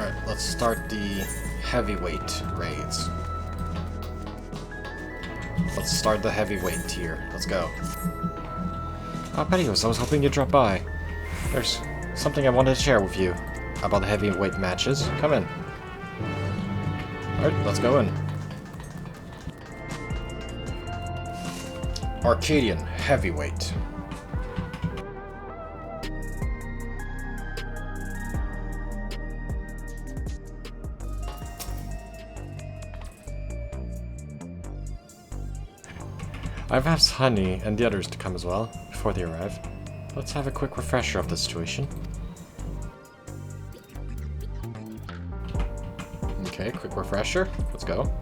Alright, let's start the heavyweight raids. Let's start the heavyweight tier. Let's go. Petios, I was hoping you'd drop by. There's something I wanted to share with you about the heavyweight matches. Come in. Alright, let's go in. Arcadion heavyweight. I've asked Honey and the others to come as well, before they arrive. Let's have a quick refresher of the situation. Okay, quick refresher. Let's go.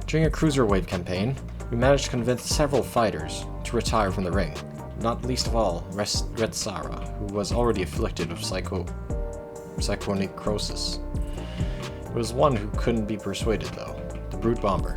During a cruiserweight campaign, we managed to convince several fighters to retire from the ring, not least of all Red Sarah, who was already afflicted with psychonecrosis. There was one who couldn't be persuaded though, the Brute Bomber.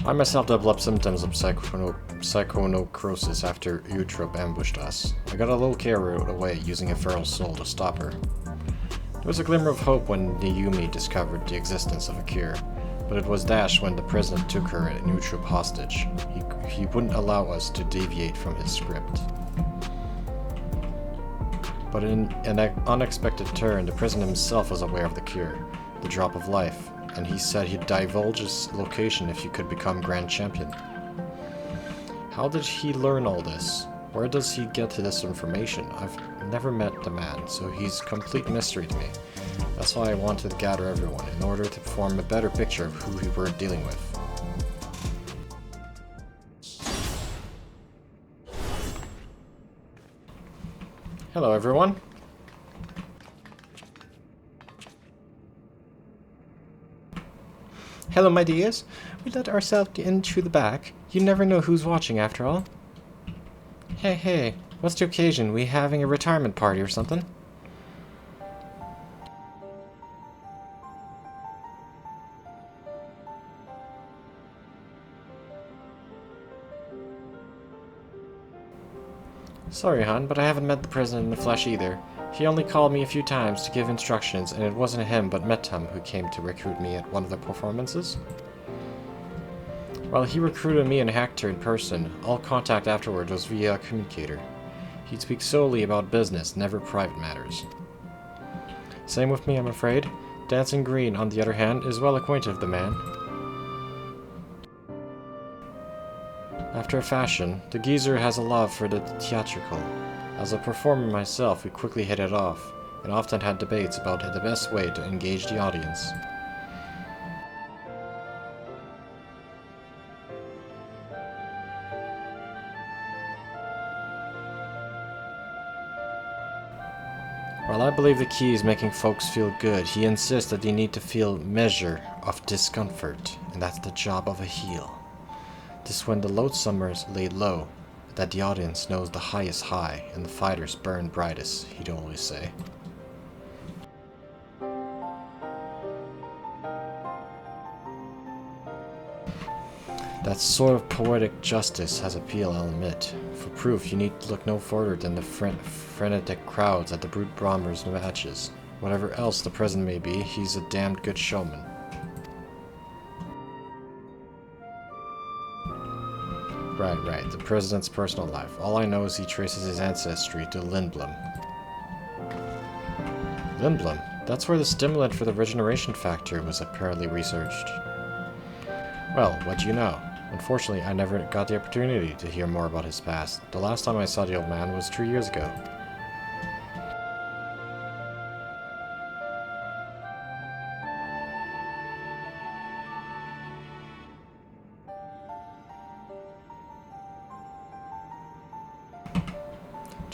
I myself developed symptoms of psychonecrosis after Eutrope ambushed us. I got a little carried away using a feral soul to stop her. There was a glimmer of hope when Naomi discovered the existence of a cure, but it was dashed when the president took her and Eutrope hostage. He wouldn't allow us to deviate from his script. But in an unexpected turn, the president himself was aware of the cure, the drop of life, and he said he'd divulge his location if you could become Grand Champion. How did he learn all this? Where does he get to this information? I've never met the man, so he's complete mystery to me. That's why I wanted to gather everyone, in order to form a better picture of who we were dealing with. Hello everyone. Hello, my dears. We let ourselves in through the back. You never know who's watching, after all. Hey, what's the occasion? We having a retirement party or something? Sorry, hon, but I haven't met the president in the flesh either. He only called me a few times to give instructions, and it wasn't him but Metam who came to recruit me at one of the performances. While he recruited me and Hector in person, all contact afterward was via a communicator. He'd speak solely about business, never private matters. Same with me, I'm afraid. Dancing Green, on the other hand, is well acquainted with the man. After a fashion, the geezer has a love for the theatrical. As a performer myself, we quickly hit it off, and often had debates about the best way to engage the audience. While I believe the key is making folks feel good, he insists that they need to feel measure of discomfort, and that's the job of a heel. This when the loadsomers laid low, that the audience knows the highest high and the fighters burn brightest, he'd always say. That sort of poetic justice has appeal, I'll admit. For proof, you need to look no further than the frenetic crowds at the Brute Bomber's matches. Whatever else the president may be, he's a damned good showman. Right, the president's personal life. All I know is he traces his ancestry to Lindblom. Lindblom? That's where the stimulant for the regeneration factor was apparently researched. Well, what do you know? Unfortunately, I never got the opportunity to hear more about his past. The last time I saw the old man was 3 years ago.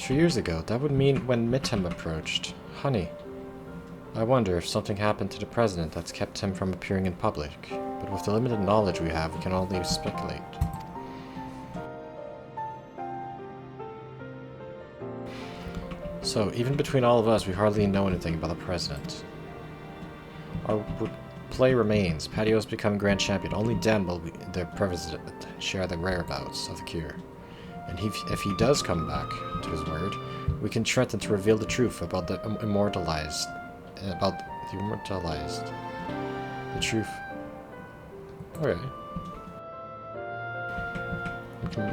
Years ago, that would mean when Midtem approached. Honey. I wonder if something happened to the president that's kept him from appearing in public, but with the limited knowledge we have, we can only speculate. So, even between all of us, we hardly know anything about the president. Our play remains. Patios become Grand Champion. Only then will the president share the whereabouts of the cure. And if he does come back to his word, we can threaten to reveal the truth about the immortalized. About the immortalized. The truth. Okay.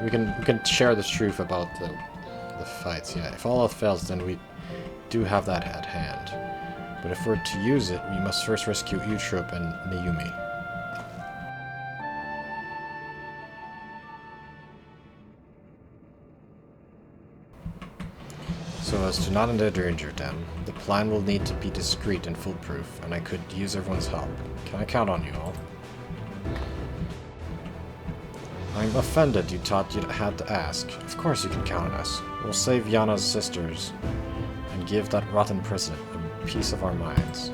We can share the truth about the fights. Yeah. If all else fails, then we do have that at hand. But if we're to use it, we must first rescue Eutrope and Naomi. So as to not endanger them, the plan will need to be discreet and foolproof, and I could use everyone's help. Can I count on you all? I'm offended you thought you had to ask. Of course you can count on us. We'll save Yana's sisters and give that rotten president a piece of our minds.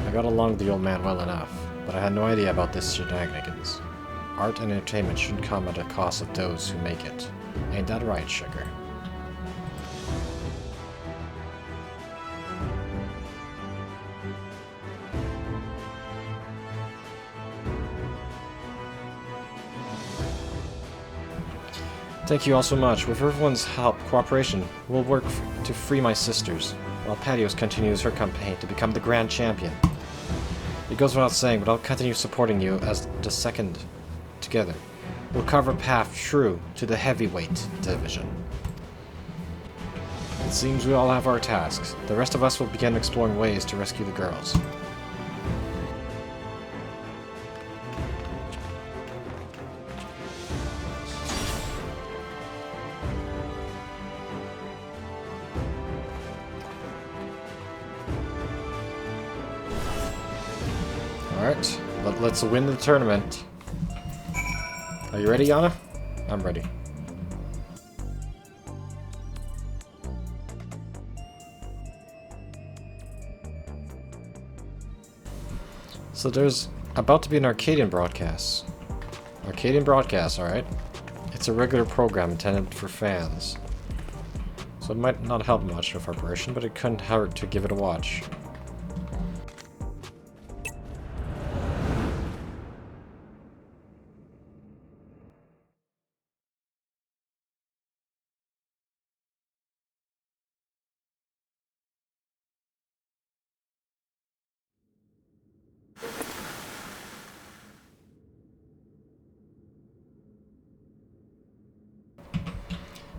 I got along with the old man well enough, but I had no idea about this shenanigans. Art and entertainment shouldn't come at a cost of those who make it. Ain't that right, sugar? Thank you all so much. With everyone's help, cooperation, we'll work to free my sisters, while Patios continues her campaign to become the Grand Champion. It goes without saying, but I'll continue supporting you as the second together. We'll carve a path true to the heavyweight division. It seems we all have our tasks. The rest of us will begin exploring ways to rescue the girls. Alright, let's win the tournament. Are you ready, Yana? I'm ready. So there's about to be an Arcadion broadcast. Arcadion broadcast, alright. It's a regular program intended for fans. So it might not help much with our version, but it couldn't hurt to give it a watch.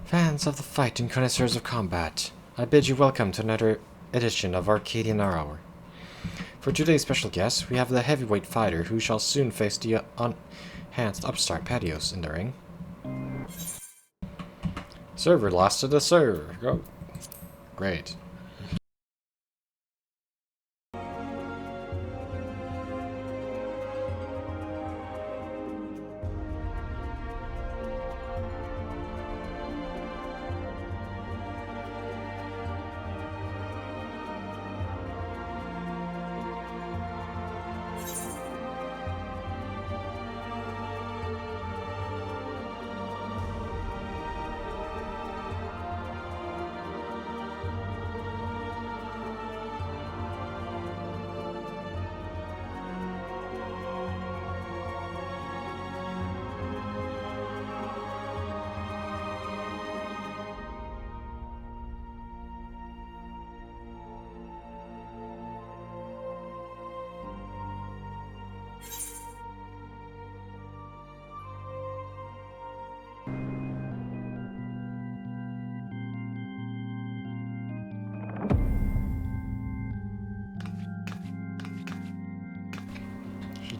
Fans of the fight and connoisseurs of combat, I bid you welcome to another edition of Arcadion Hour. For today's special guest, we have the heavyweight fighter who shall soon face the enhanced upstart Patios in the ring. Server lost to the server. Go. Great.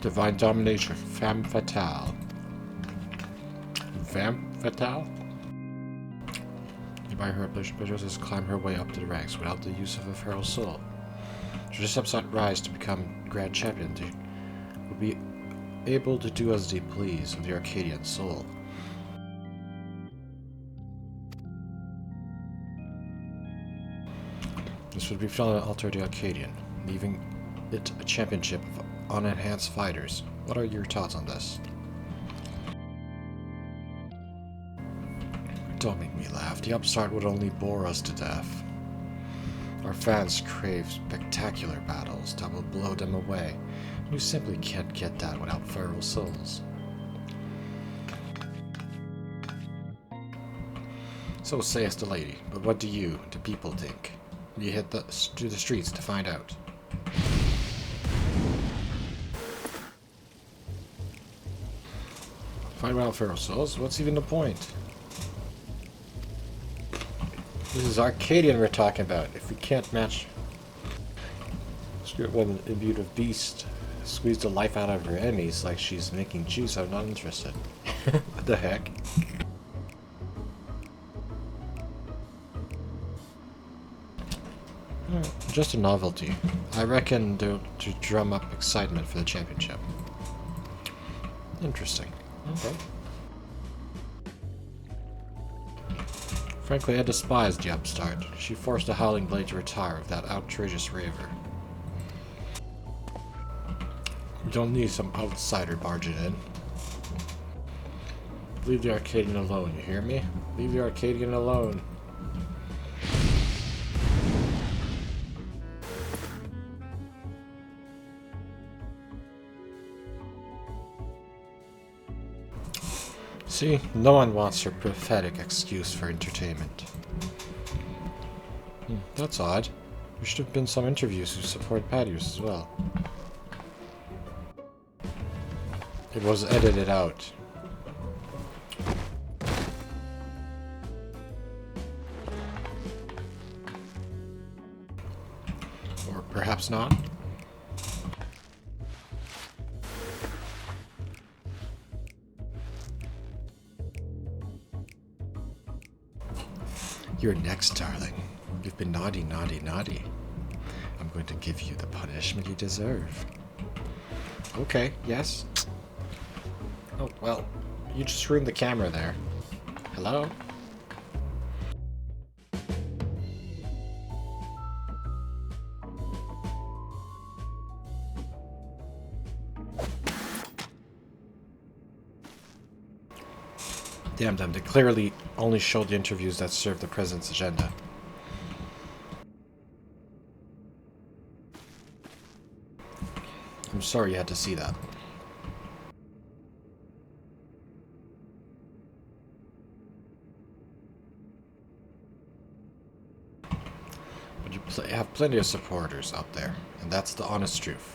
Divine domination, femme fatale. Femme fatale? By her Patios has climbed her way up to the ranks without the use of a feral soul. Should this upside rise to become Grand Champion, they would be able to do as they please with the Arcadian soul. This would be to alter the Arcadian, leaving it a championship of unenhanced fighters. What are your thoughts on this? Don't make me laugh. The upstart would only bore us to death. Our fans crave spectacular battles that will blow them away. You simply can't get that without feral souls. So says the lady, but what do you, the people, think? You hit the streets to find out. Fight well, feral souls. What's even the point? This is Arcadion we're talking about. If we can't match... Spirit woman imbued with beast. Squeeze the life out of her enemies like she's making juice. I'm not interested. What the heck? Just a novelty. I reckon to drum up excitement for the championship. Interesting. Okay. Frankly, I despised the upstart. She forced the Howling Blade to retire with that outrageous raver. You don't need some outsider barging in. Leave the Arcadian alone, you hear me? Leave the Arcadian alone. See, no one wants your pathetic excuse for entertainment. That's odd. There should have been some interviews who support patios as well. It was edited out. Or perhaps not. You're next, darling. You've been naughty, naughty, naughty. I'm going to give you the punishment you deserve. Okay, yes. Oh, well, you just ruined the camera there. Hello? Damn them, they clearly only showed the interviews that serve the president's agenda. I'm sorry you had to see that. But you have plenty of supporters out there, and that's the honest truth.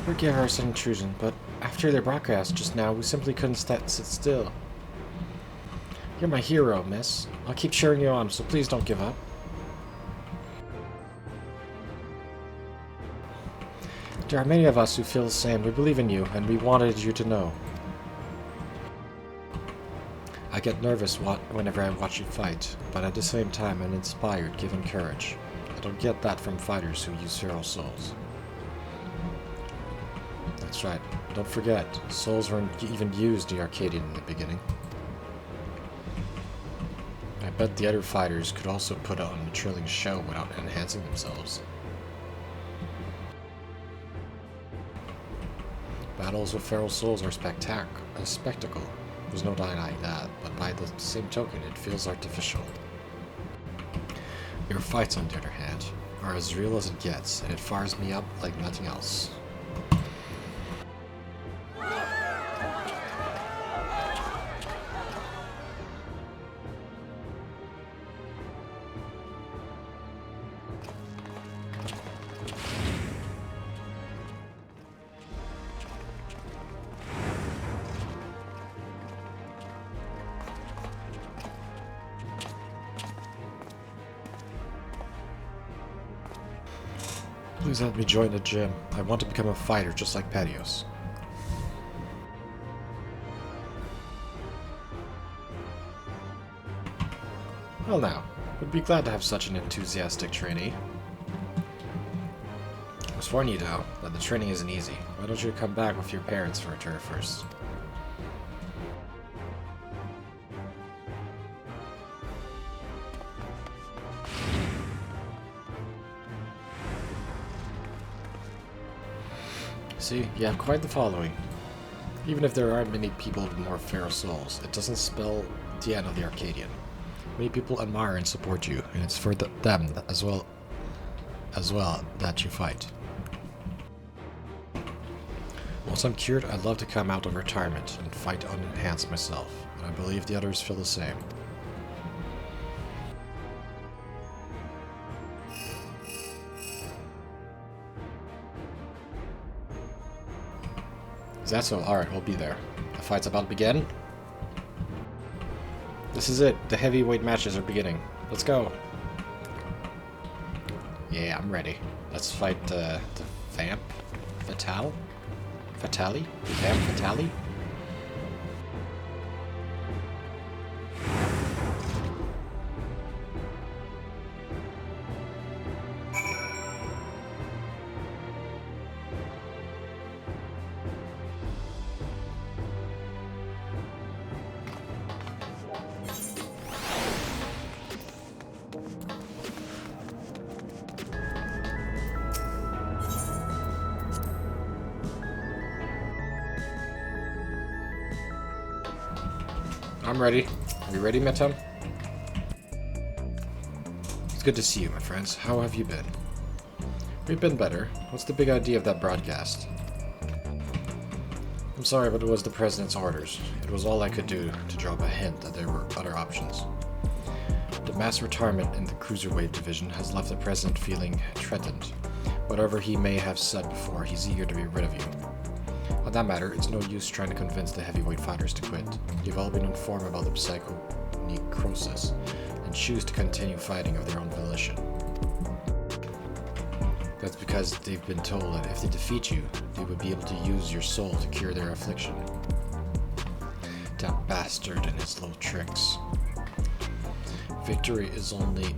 Forgive our sudden intrusion, but after their broadcast just now, we simply couldn't sit still. You're my hero, miss. I'll keep cheering you on, so please don't give up. There are many of us who feel the same. We believe in you, and we wanted you to know. I get nervous whenever I watch you fight, but at the same time I'm inspired, given courage. I don't get that from fighters who use feral souls. That's right. Don't forget, souls weren't even used in the Arcadion in the beginning. I bet the other fighters could also put on a thrilling show without enhancing themselves. Battles with feral souls are a spectacle. There's no denying that, but by the same token, it feels artificial. Your fights, on the other hand, are as real as it gets, and it fires me up like nothing else. Please let me join the gym. I want to become a fighter just like Patios. Well now, would be glad to have such an enthusiastic trainee. I was warning you though, that the training isn't easy. Why don't you come back with your parents for a tour first? See, you have quite the following. Even if there aren't many people with more feral souls, it doesn't spell the end of the Arcadion. Many people admire and support you, and it's for them as well that you fight. Once I'm cured, I'd love to come out of retirement and fight unenhanced myself, and I believe the others feel the same. Is that so? Alright, we'll be there. The fight's about to begin. This is it. The heavyweight matches are beginning. Let's go. Yeah, I'm ready. Let's fight the Vamp Fatale? Fatale? Vamp Fatale? I'm ready. Are you ready, Metam? It's good to see you, my friends. How have you been? We've been better. What's the big idea of that broadcast? I'm sorry, but it was the President's orders. It was all I could do to drop a hint that there were other options. The mass retirement in the Cruiserweight division has left the President feeling threatened. Whatever he may have said before, he's eager to be rid of you. On that matter, it's no use trying to convince the heavyweight fighters to quit. You've all been informed about the psychonecrosis and choose to continue fighting of their own volition. That's because they've been told that if they defeat you, they would be able to use your soul to cure their affliction. That bastard and his little tricks. Victory is only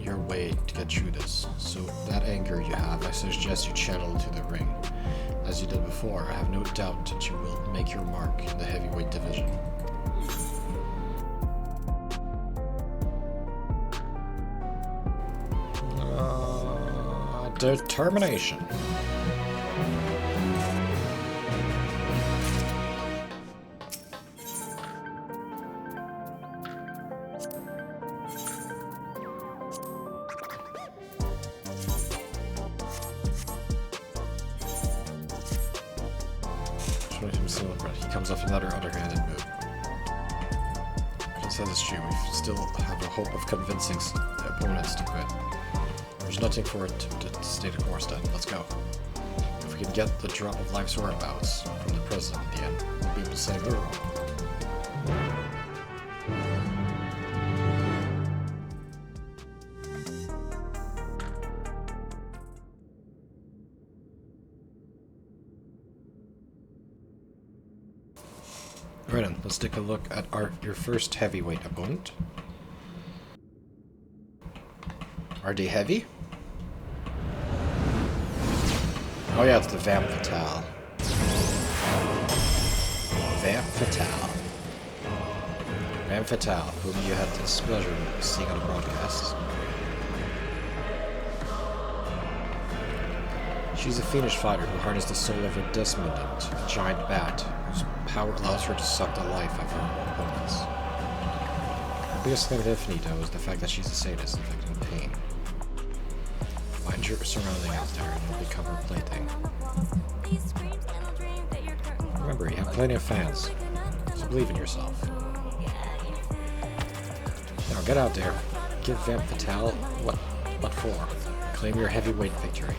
your way to get through this, so that anger you have, I suggest you channel into the ring. As you did before, I have no doubt that you will make your mark in the heavyweight division. Determination. He comes off another underhanded move. He says it's true, we still have a hope of convincing the opponents to quit. There's nothing for it to stay the course then. Let's go. If we can get the drop of life's whereabouts from the President at the end, we'll be able to save the world. Right then, let's take a look at your first heavyweight opponent. Are they heavy? Oh yeah, it's the Vamp Fatale. Vamp Fatale. Vamp Fatale, whom you had the displeasure of seeing on the broadcasts. She's a fiendish fighter who harnessed the soul of a Desmodent, a giant bat, whose power allows her to suck the life out of her opponents. The biggest thing with Infinito is the fact that she's a sadist, inflicting pain. Find your surrounding out there and you'll become her plaything. Remember, you have plenty of fans, so believe in yourself. Now get out there, give Vamp Fatale what for? Claim your heavyweight victory.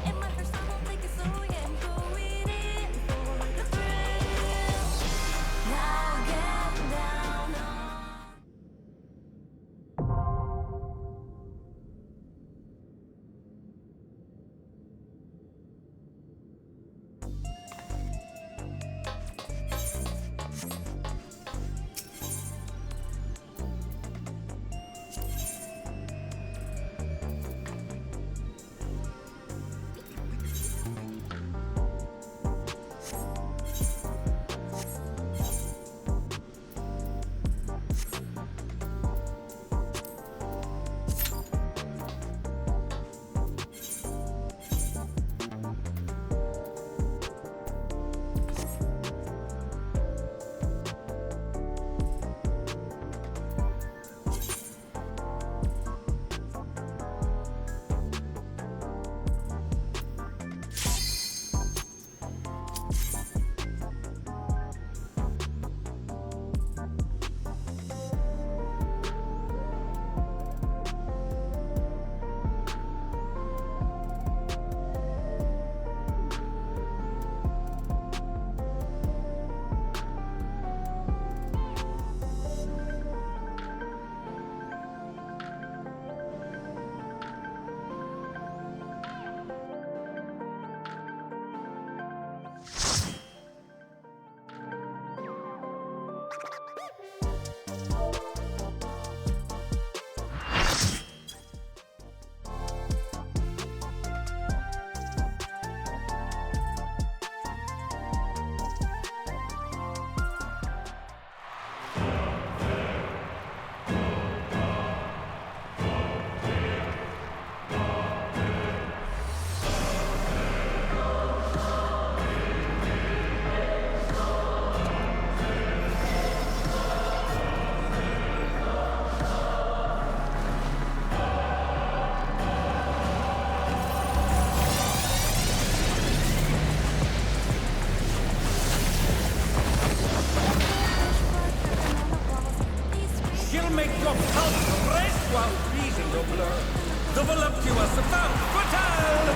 The voluptuous femme fatale!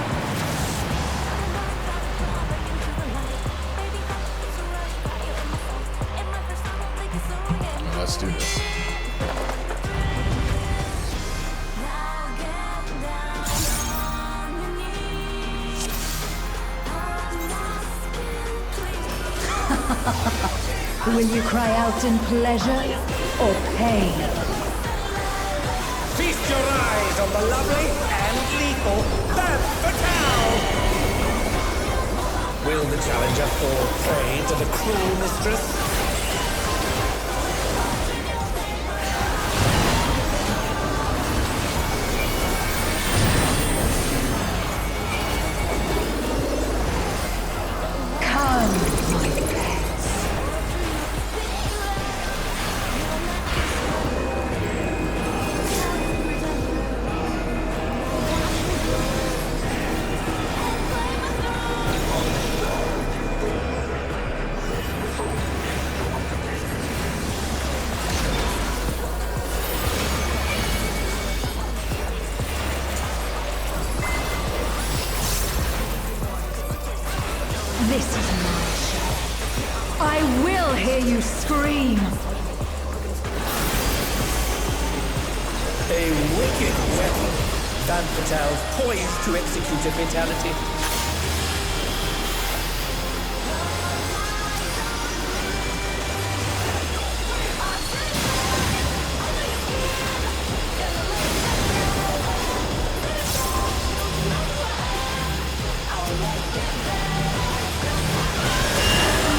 Let's do this. Will you cry out in pleasure or pain? Feast your eyes on the lovely and lethal femme fatale! Will the challenger fall prey to the cruel mistress? This is my show. I will hear you scream. A wicked weapon. Femme fatale poised to execute a fatality.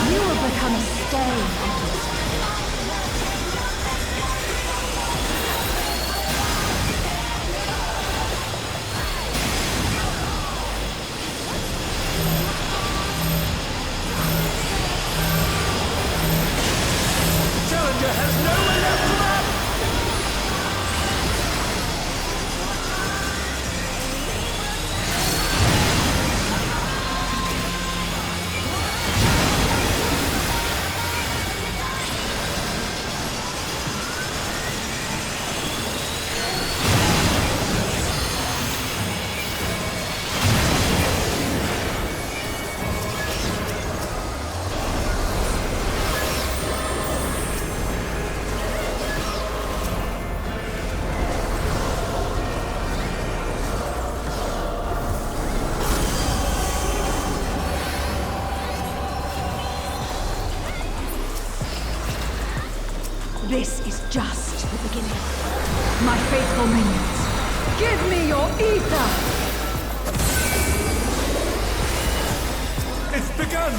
You will become a stain. Challenger has nowhere left to run! This is just the beginning. My faithful minions, give me your ether! It's begun!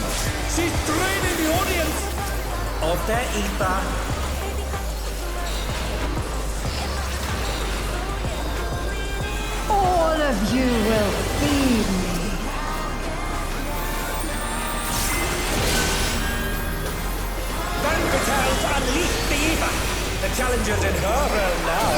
She's draining the audience of their ether. All of you will feed me. Femme fatales unleash the ether! The challenger's in her realm now.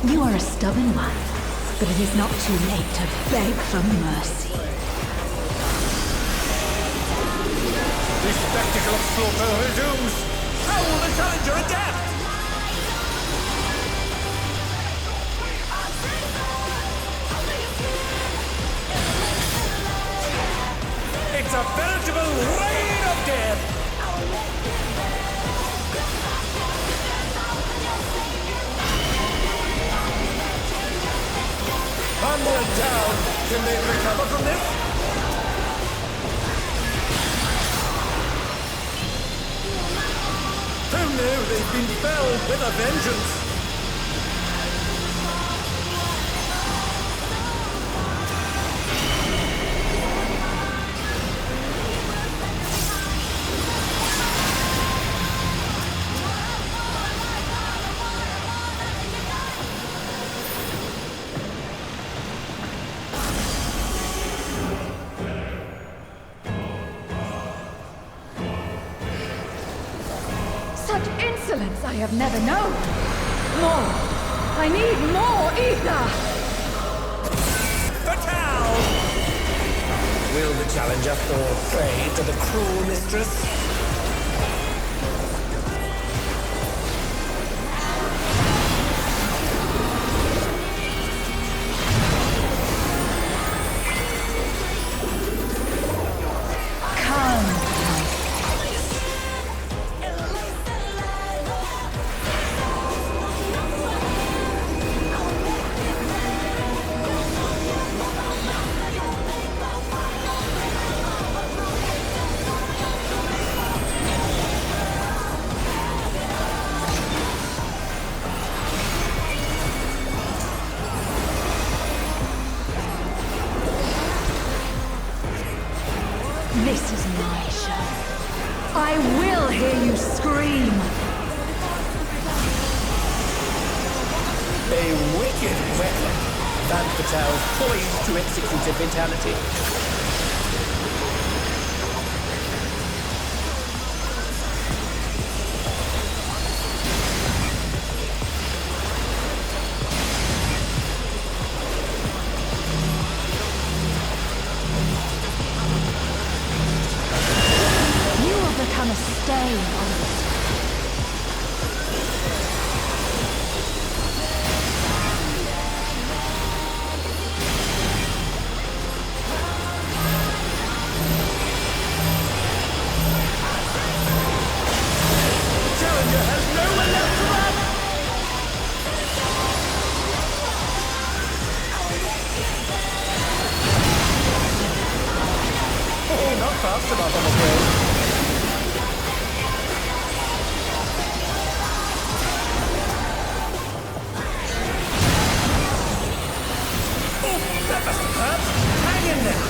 You are a stubborn one, but it is not too late to beg for mercy. The spectacle of slaughter resumes! How will the challenger adapt? It's a veritable reign of death! Arcadion down. Can they recover from this? Who knew they'd been felled with a vengeance? Such insolence I have never known. More. I need more Aether. Fatal! Will the challenger fall prey to the cruel mistress? This is my show. I will hear you scream. A wicked weapon. Van Patel poised to execute a fatality. You will become a stain on this. Challenger has nowhere left to run! Oh, not fast enough, I'm afraid. Oh, that must have hurt. Hang in there.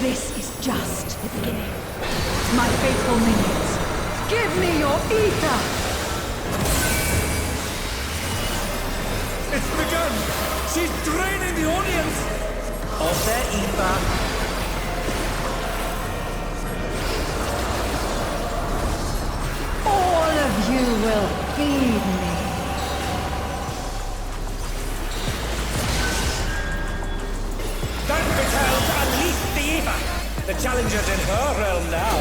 This is just the beginning. My faithful minions, give me your Aether! It's begun! She's draining the audience! Of their ether. All of you will feed me. Van Patel to unleash the ether! The challenger's in her realm now.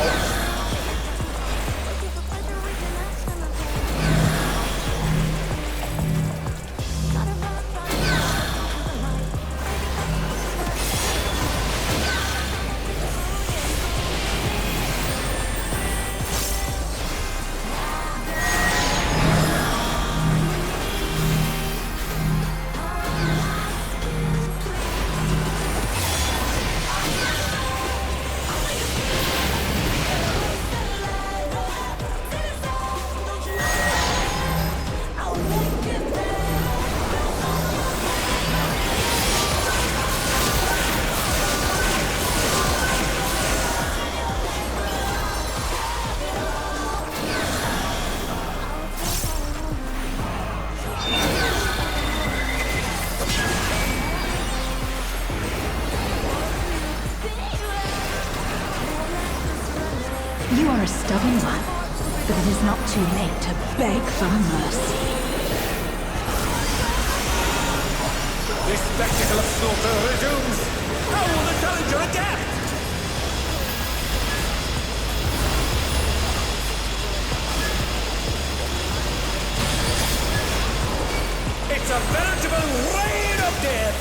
You are a stubborn one, but it is not too late to beg for mercy. The spectacle of slaughter resumes! How will the challenger adapt? It's a veritable rain of death!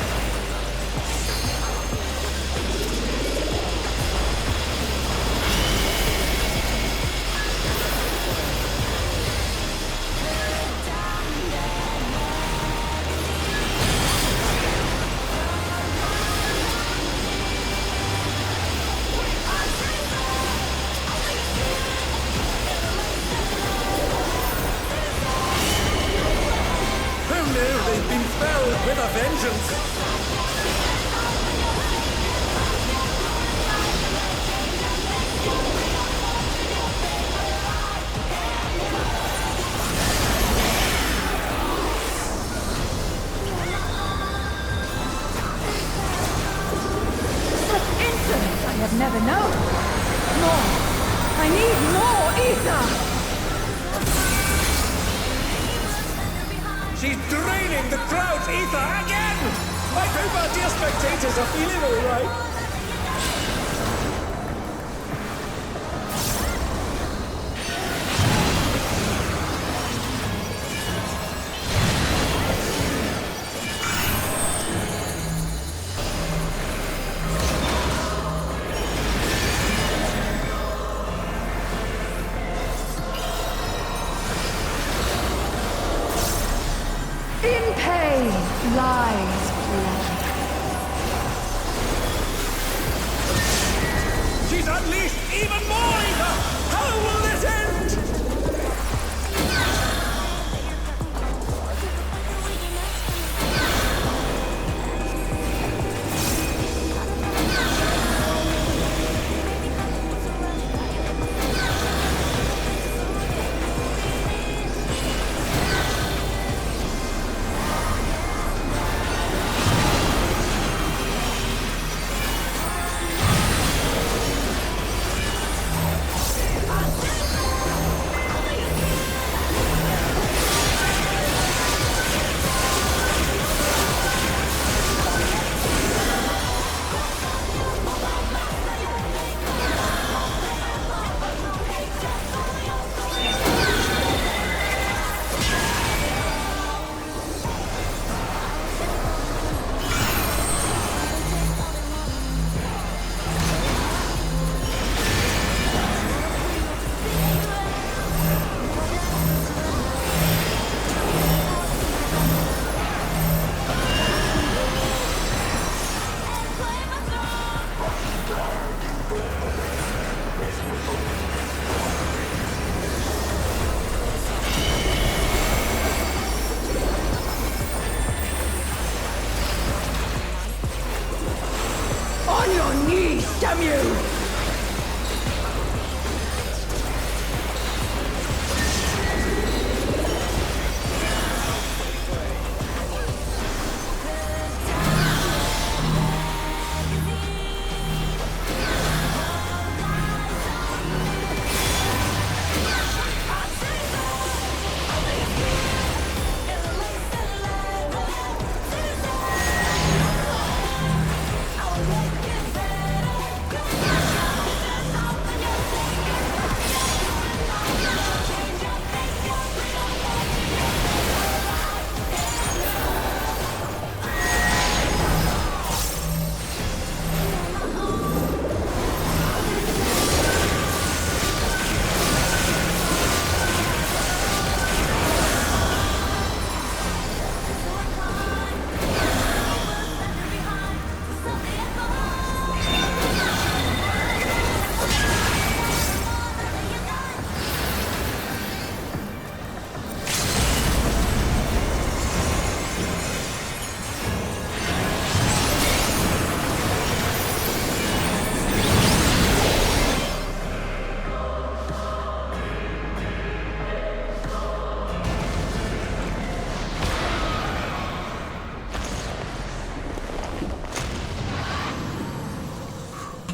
They've been felled with a vengeance! Such insolence I have never known. More. I need more Aether! She's draining the crowd's ether again! I hope our dear spectators are feeling alright. In pain lies blood. She's unleashed even more ether! How will this end? On your knees, damn you!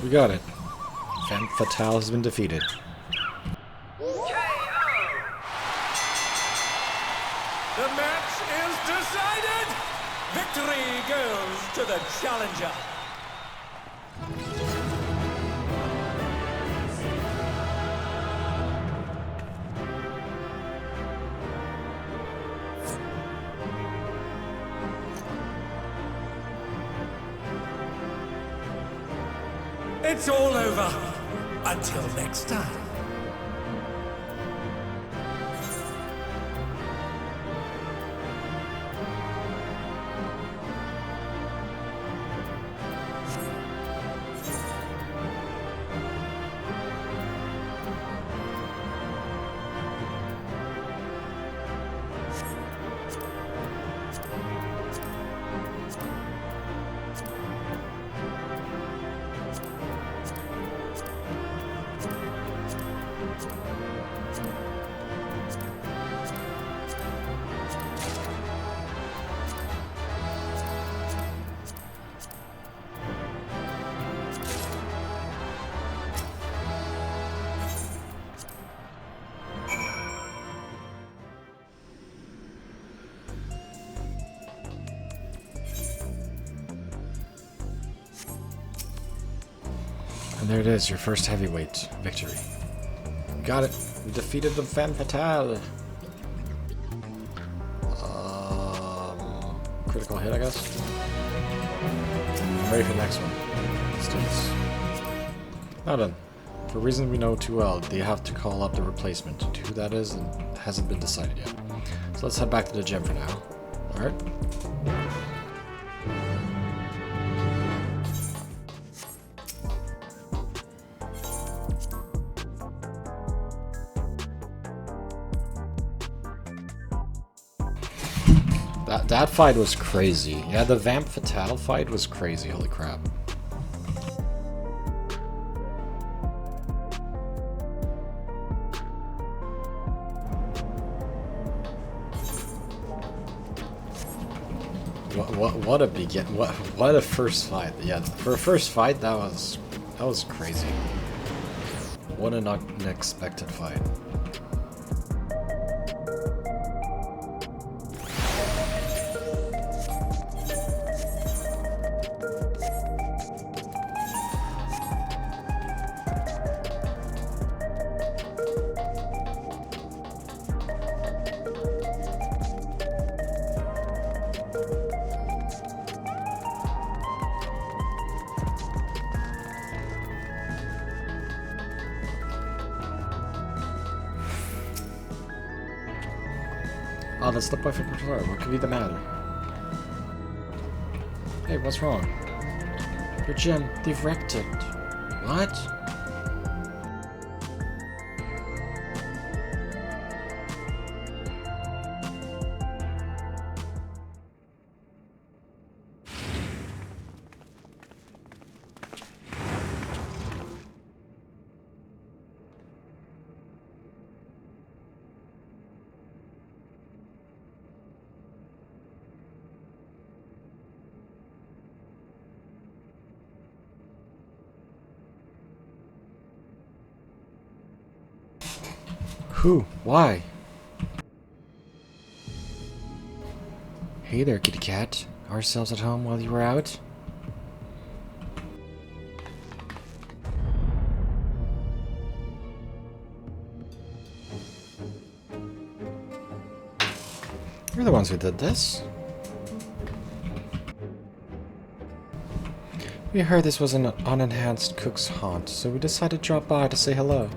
We got it. Femme Fatale has been defeated. The match is decided! Victory goes to the challenger! It's all over. Until next time. And there it is, your first heavyweight victory. Got it. We defeated the femme fatale. Critical hit, I guess. I'm ready for the next one. Let's do this. Now then, for reasons we know too well, they have to call up the replacement. Who that is hasn't been decided yet. So let's head back to the gym for now. Alright? That fight was crazy. Yeah, the Vamp Fatale fight was crazy, holy crap. What a what a first fight. Yeah, for a first fight that was crazy. What an unexpected fight. Oh, that's the perfect controller. What could be the matter? Hey, what's wrong? Your gym, they've wrecked it. What? Who? Why? Hey there, kitty cat. Ourselves at home while you were out? You're the ones who did this. We heard this was an unenhanced cook's haunt, so we decided to drop by to say hello.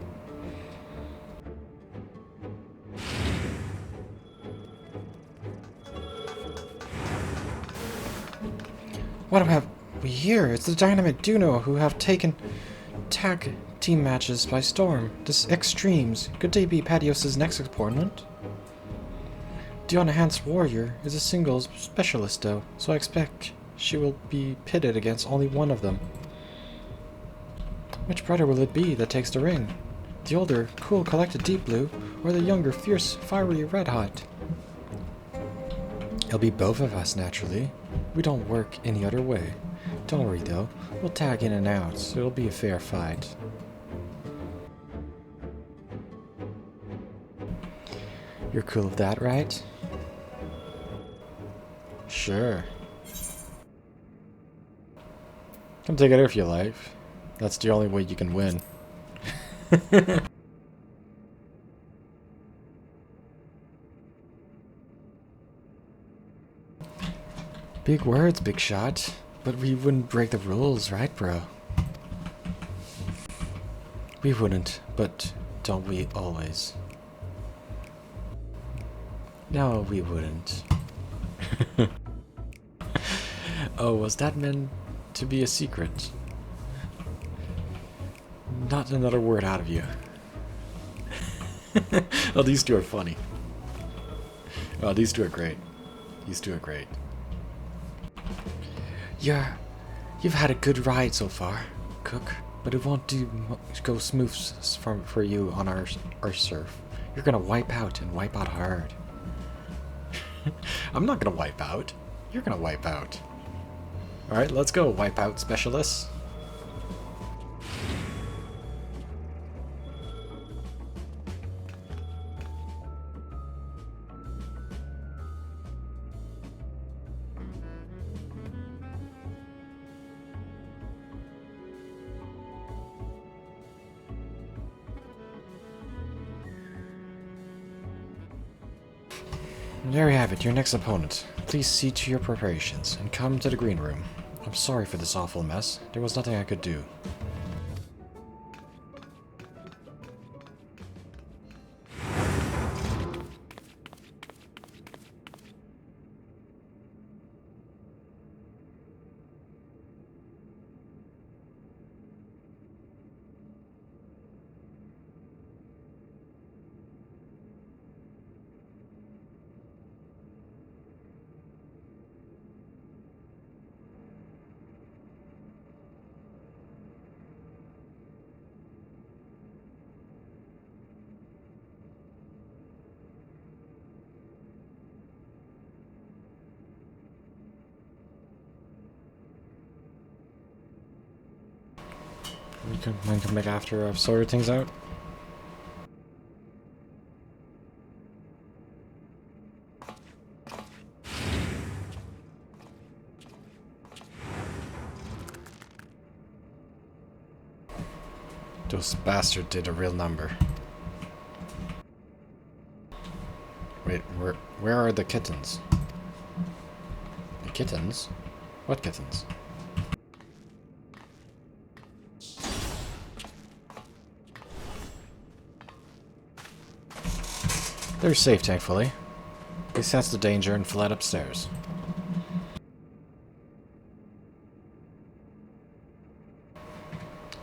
What have we here? It's the Dynamite Duo who have taken tag team matches by storm. This Extremes. Could they be Patios' next opponent? The Unenhanced Warrior is a singles specialist though, so I expect she will be pitted against only one of them. Which brother will it be that takes the ring? The older, cool, collected Deep Blue, or the younger, fierce, fiery Red Hot? It'll be both of us, naturally. We don't work any other way. Don't worry, though. We'll tag in and out, so it'll be a fair fight. You're cool with that, right? Sure. Come take it if you like. That's the only way you can win. Big words, big shot. But we wouldn't break the rules, right, bro? We wouldn't, but don't we always? No, we wouldn't. Oh, was that meant to be a secret? Not another word out of you. Oh, these two are funny. Oh, these two are great. These two are great. You've had a good ride so far, Cook, but it won't go smooth for you on our surf. You're gonna wipe out and wipe out hard. I'm not gonna wipe out. You're gonna wipe out. Alright, let's go, wipe out specialists. There you have it, your next opponent. Please see to your preparations, and come to the green room. I'm sorry for this awful mess. There was nothing I could do. We can come back after I've sorted things out. Those bastards did a real number. Wait, where are the kittens? The kittens? What kittens? They're safe, thankfully. They sensed the danger and fled upstairs.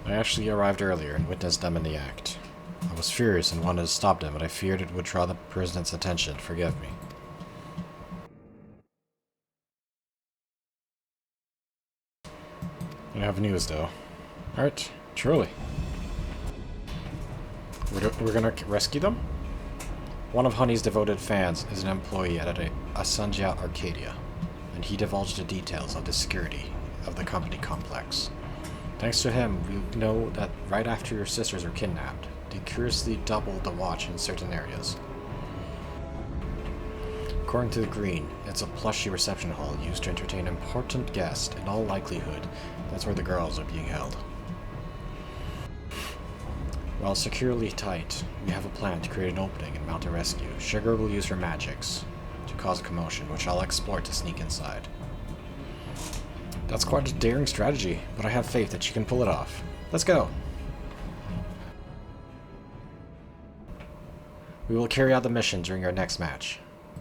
I actually arrived earlier and witnessed them in the act. I was furious and wanted to stop them, but I feared it would draw the president's attention. Forgive me. I have news, though. Alright, truly. We're gonna rescue them? One of Honey's devoted fans is an employee at Asangia Arcadia, and he divulged the details of the security of the company complex. Thanks to him, we know that right after your sisters were kidnapped, they curiously doubled the watch in certain areas. According to the Green, it's a plushy reception hall used to entertain important guests. In all likelihood, that's where the girls are being held. While securely tight, we have a plan to create an opening and mount a rescue. Sugar will use her magics to cause a commotion, which I'll exploit to sneak inside. That's quite a daring strategy, but I have faith that she can pull it off. Let's go! We will carry out the mission during our next match.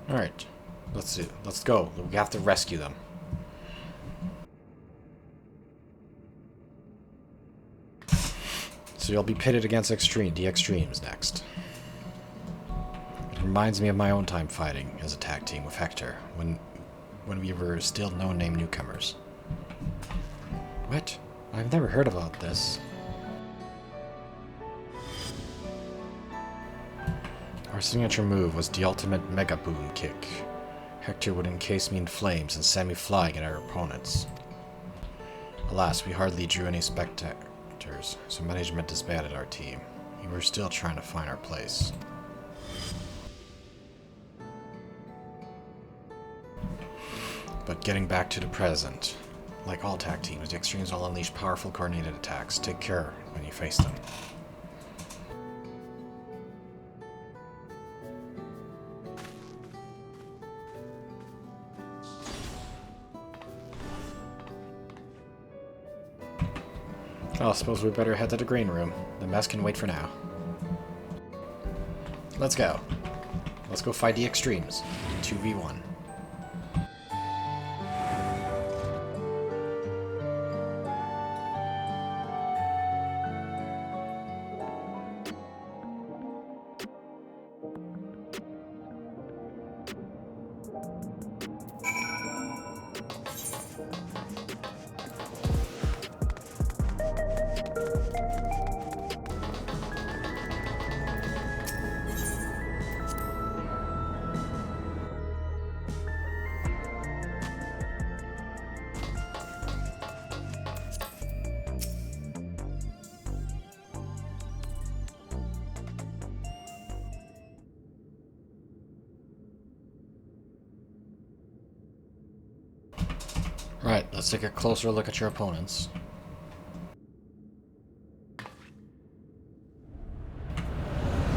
Alright, let's go. We have to rescue them. So you'll be pitted against the Extremes next. It reminds me of my own time fighting as a tag team with Hector, when we were still no-name newcomers. What? I've never heard about this. Our signature move was the ultimate Mega Boom kick. Hector would encase me in flames and send me flying at our opponents. Alas, we hardly drew any spectators, so management disbanded our team. We were still trying to find our place. But getting back to the present, like all tag teams, the Extremes will unleash powerful coordinated attacks. Take care when you face them. Well, I suppose we better head to the green room. The mess can wait for now. Let's go. Let's go fight the extremes. 2v1. Right, let's take a closer look at your opponents.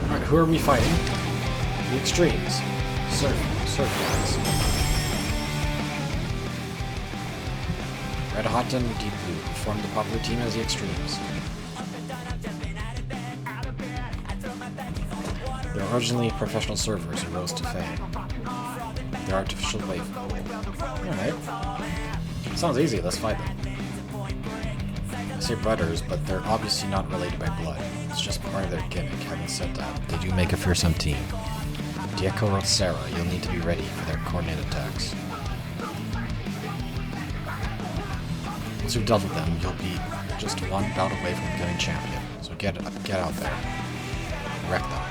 Alright, who are we fighting? The extremes. Surf guys. Red Hot and Deep Blue formed the popular team as the extremes. They were originally professional surfers who rose to fame. Their artificial wave pool. Alright. Sounds easy, let's fight them. I say brothers, but they're obviously not related by blood. It's just part of their gimmick. Having said that, they do make a fearsome team. Dieko wrote Sarah, you'll need to be ready for their coordinated attacks. Once you've dealt with them, you'll be just one bout away from becoming champion. So get out there. Wreck them.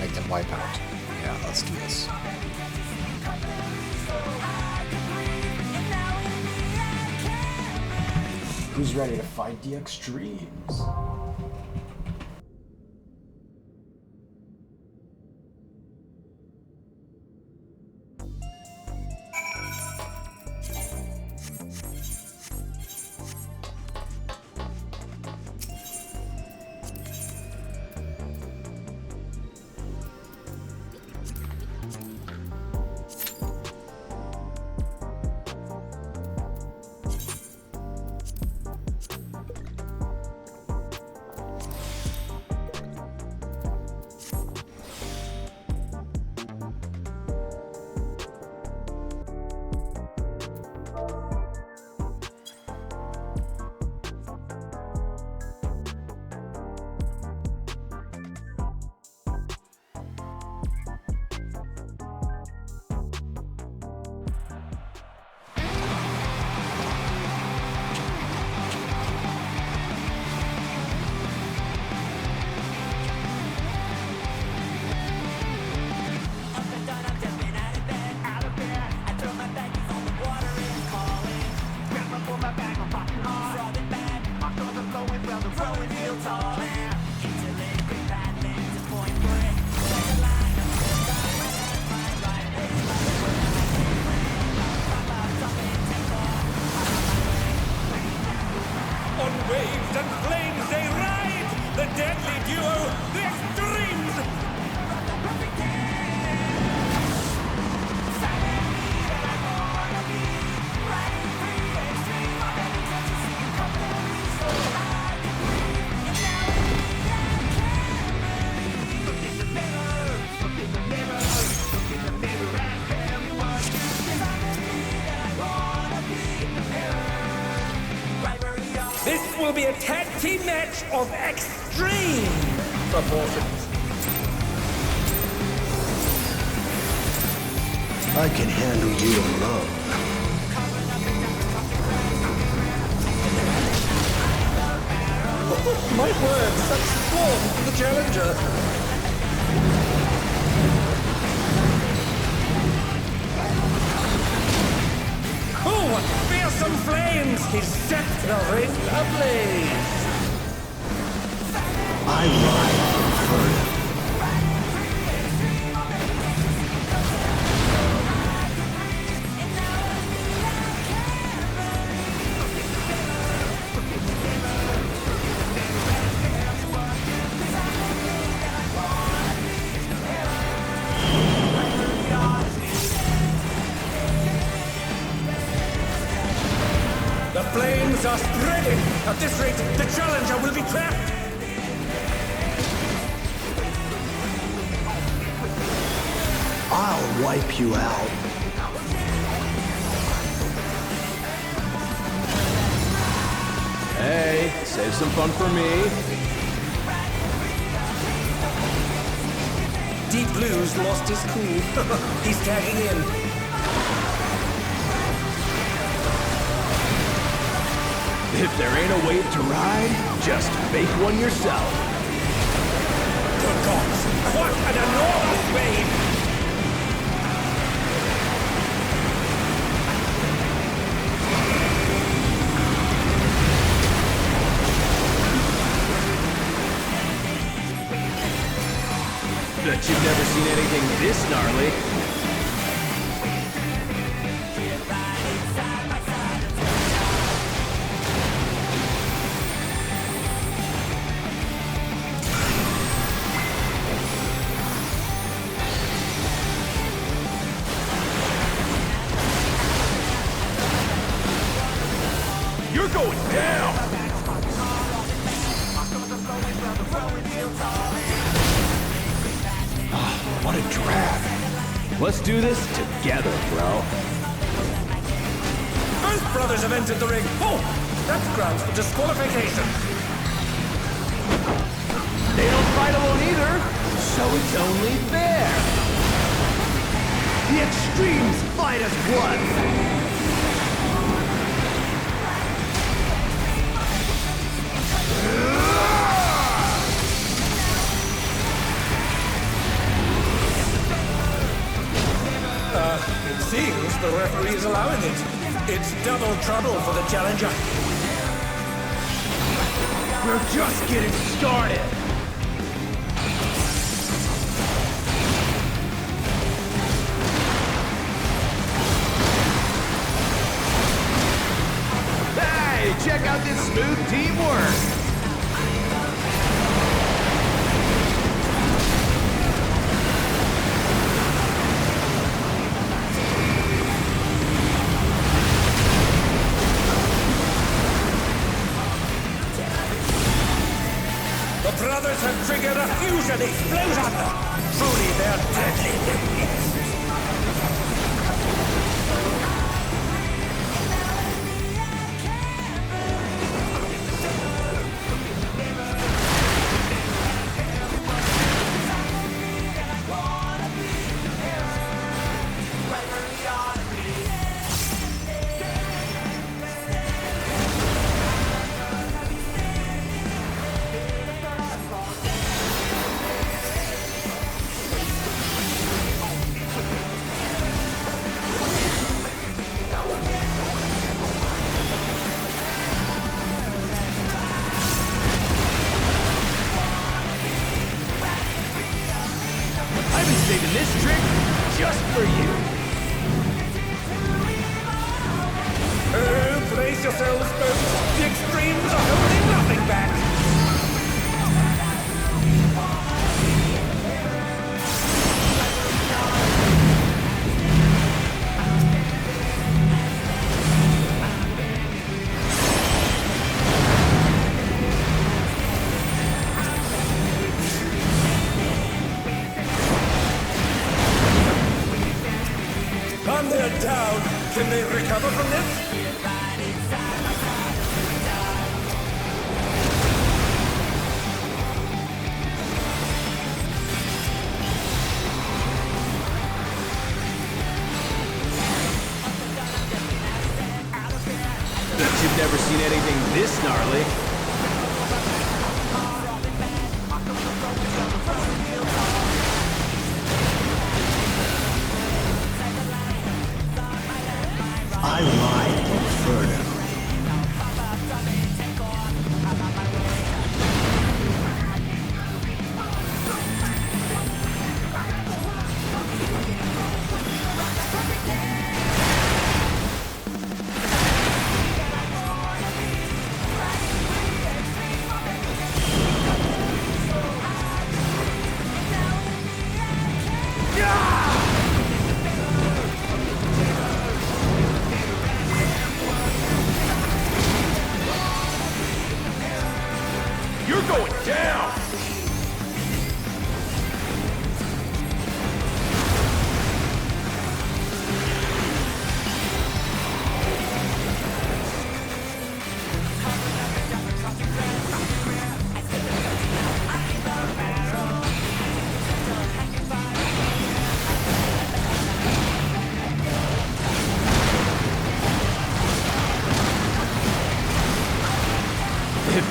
Make them wipe out. Yeah, let's do this. Who's ready to fight the extremes? Waves and flames they ride! The deadly duo, the extremes! This will be a tag team match of extreme proportions. I can handle you alone. My word, such form for the challenger! Oh, what fearsome flames! He set the ring ablaze! I ride from Inferno. The flames are spreading! At this rate, the challenger will wipe you out. Hey, save some fun for me. Deep Blue's lost his cool. He's tagging in. If there ain't a wave to ride, just make one yourself. Good gods, what an enormous wave! Bet you've never seen anything this gnarly. You're going down! What a drag. Let's do this together, bro. Both brothers have entered the ring. Oh, that's grounds for disqualification. They don't fight alone either, so it's only fair. The extremes fight as one. It seems the referee is allowing it. It's double trouble for the challenger. We're just getting started. Hey, check out this smooth teamwork. The brothers have triggered a fusion explosion! Truly, they're deadly. I've been saving this trick just for you. Oh, brace yourselves, folks. The extremes are holding nothing back. And they're down. Can they recover from this? Bet you've never seen anything this gnarly. I lied to Inferno.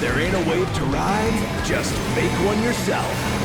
If there ain't a wave to ride, just make one yourself.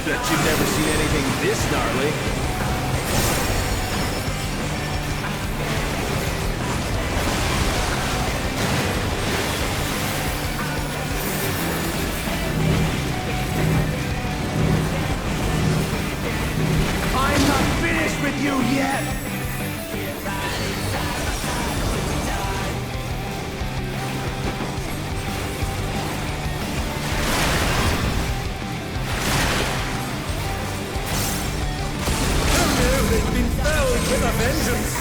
Bet you've never seen anything this gnarly. I'm not finished with you yet! They've been felled with a vengeance!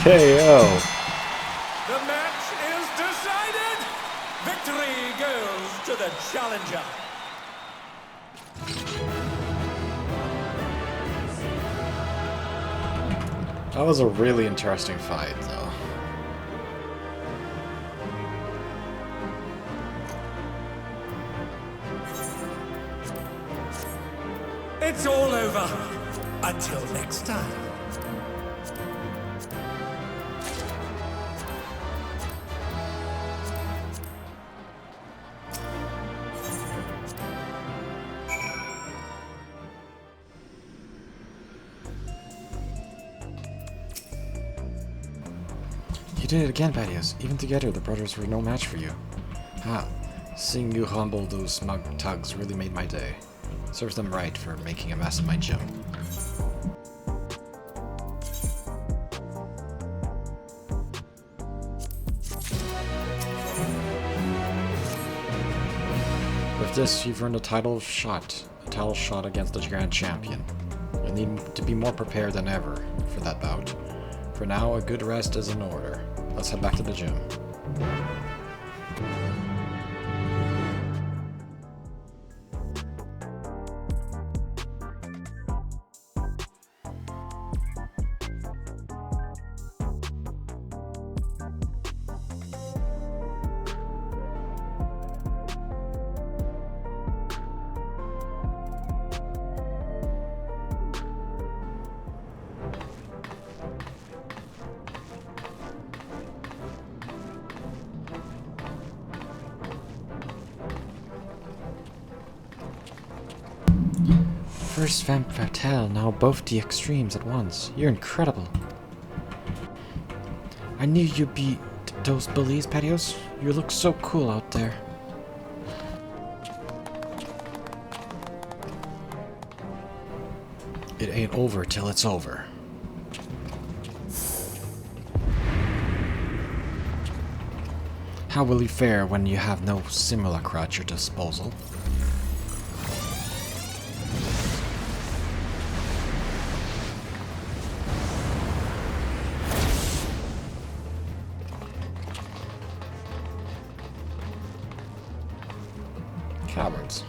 KO. The match is decided! Victory goes to the challenger! That was a really interesting fight, though. It's all over. Until next time. You did it again, Patios. Even together, the brothers were no match for you. Ah, seeing you humble those smug tugs really made my day. Serves them right for making a mess of my gym. With this, you've earned a title shot against the Grand Champion. You'll need to be more prepared than ever for that bout. For now, a good rest is in order. Let's head back to the gym. First femme fatale, now both the extremes at once. You're incredible. I knew you'd beat those bullies, Patios. You look so cool out there. It ain't over till it's over. How will you fare when you have no simulacra at your disposal? Cowards.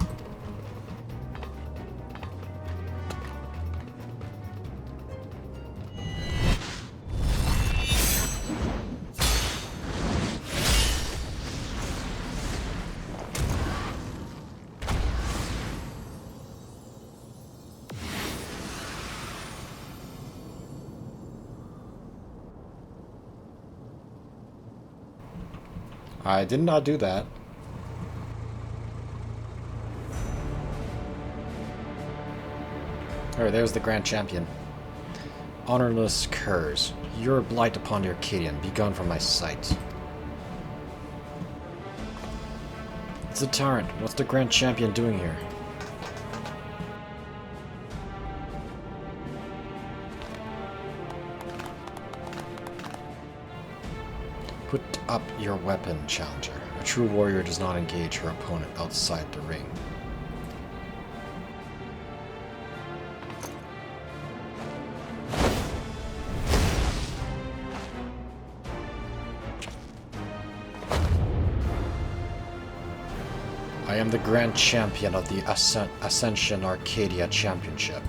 I did not do that. Oh, there's the Grand Champion. Honorless curs, you're a blight upon the Arcadion. Be gone from my sight. It's a tyrant. What's the Grand Champion doing here? Put up your weapon, challenger. A true warrior does not engage her opponent outside the ring. I am the Grand Champion of the Ascension Arcadia Championship.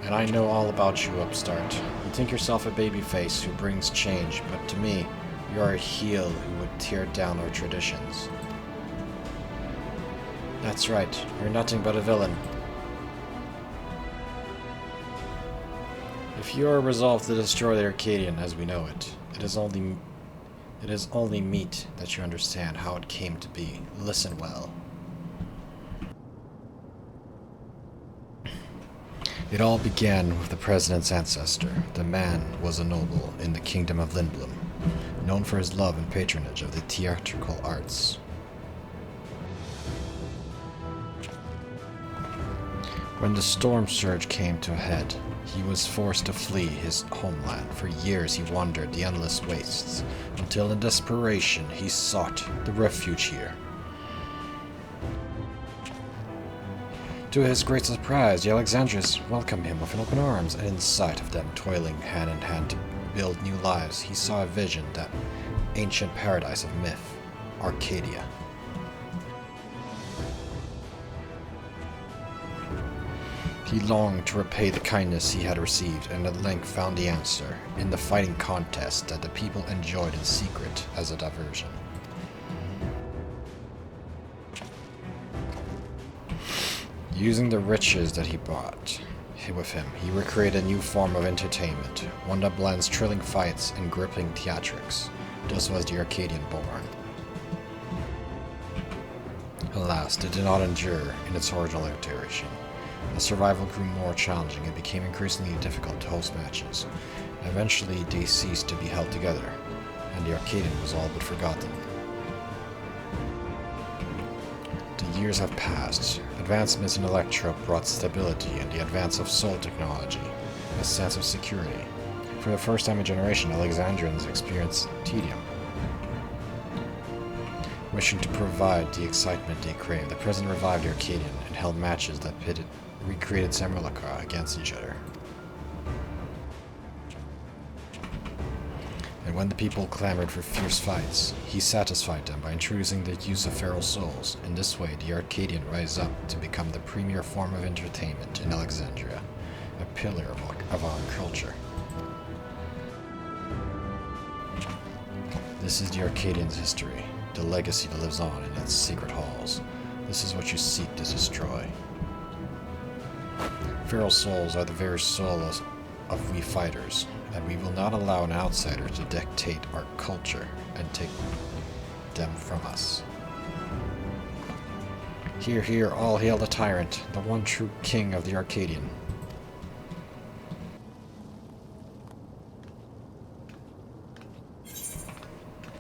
And I know all about you, upstart. You think yourself a babyface who brings change, but to me, you are a heel who would tear down our traditions. That's right, you're nothing but a villain. If you are resolved to destroy the Arcadion as we know it, it is only meet that you understand how it came to be. Listen well. It all began with the president's ancestor. The man was a noble in the kingdom of Lindblom, known for his love and patronage of the theatrical arts. When the storm surge came to a head, he was forced to flee his homeland. For years he wandered the endless wastes, until in desperation he sought the refuge here. To his great surprise, the Alexandrians welcomed him with open arms, and in sight of them toiling hand in hand to build new lives, he saw a vision, that ancient paradise of myth, Arcadia. He longed to repay the kindness he had received, and at length found the answer in the fighting contest that the people enjoyed in secret as a diversion. Using the riches that he brought with him, he recreated a new form of entertainment, one that blends thrilling fights and gripping theatrics. Thus was the Arcadion born. Alas, it did not endure in its original iteration. As survival grew more challenging, it became increasingly difficult to host matches. Eventually, they ceased to be held together, and the Arcadion was all but forgotten. The years have passed. Advancements in Electro brought stability, and the advance of soul technology, a sense of security. For the first time in a generation, Alexandrians experienced tedium. Wishing to provide the excitement they craved, the president revived the Arcadion and held matches that recreated simulacra against each other. And when the people clamored for fierce fights, he satisfied them by introducing the use of feral souls. In this way, the Arcadion rise up to become the premier form of entertainment in Alexandria, a pillar of our culture. This is the Arcadian's history, the legacy that lives on in its secret halls. This is what you seek to destroy. Feral souls are the very souls of we fighters, and we will not allow an outsider to dictate our culture and take them from us. Hear, hear, all hail the tyrant, the one true king of the Arcadion.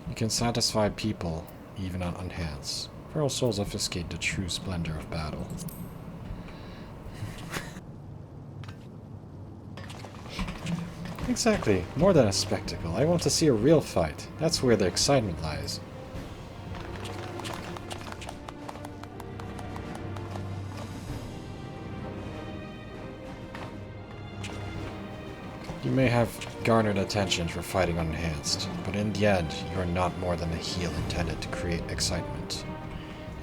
You can satisfy people, even on unhands. Feral souls obfuscate the true splendor of battle. Exactly. More than a spectacle. I want to see a real fight. That's where the excitement lies. You may have garnered attention for fighting unenhanced, but in the end, you are not more than a heel intended to create excitement.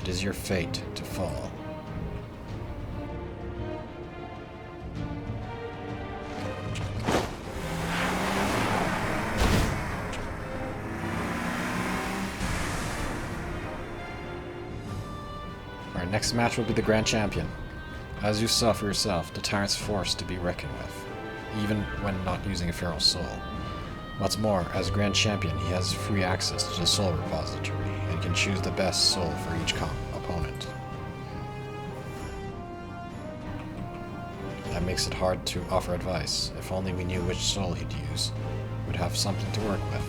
It is your fate to fall. Our next match will be the Grand Champion. As you saw for yourself, the tyrant's force to be reckoned with, even when not using a feral soul. What's more, as Grand Champion, he has free access to the soul repository and can choose the best soul for each opponent. That makes it hard to offer advice. If only we knew which soul he'd use, we'd have something to work with.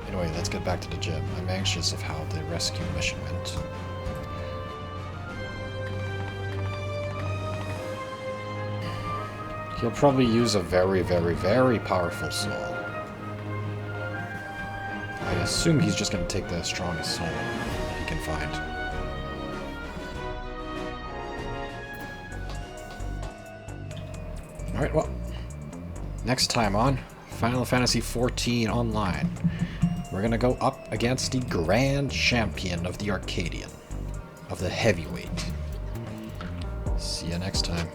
Anyway, let's get back to the gym. I'm anxious of how the rescue mission went. He'll probably use a very, very, very powerful soul. I assume he's just going to take the strongest soul he can find. Alright, well, next time on Final Fantasy XIV Online, we're going to go up against the Grand Champion of the Arcadion, of the Heavyweight. See you next time.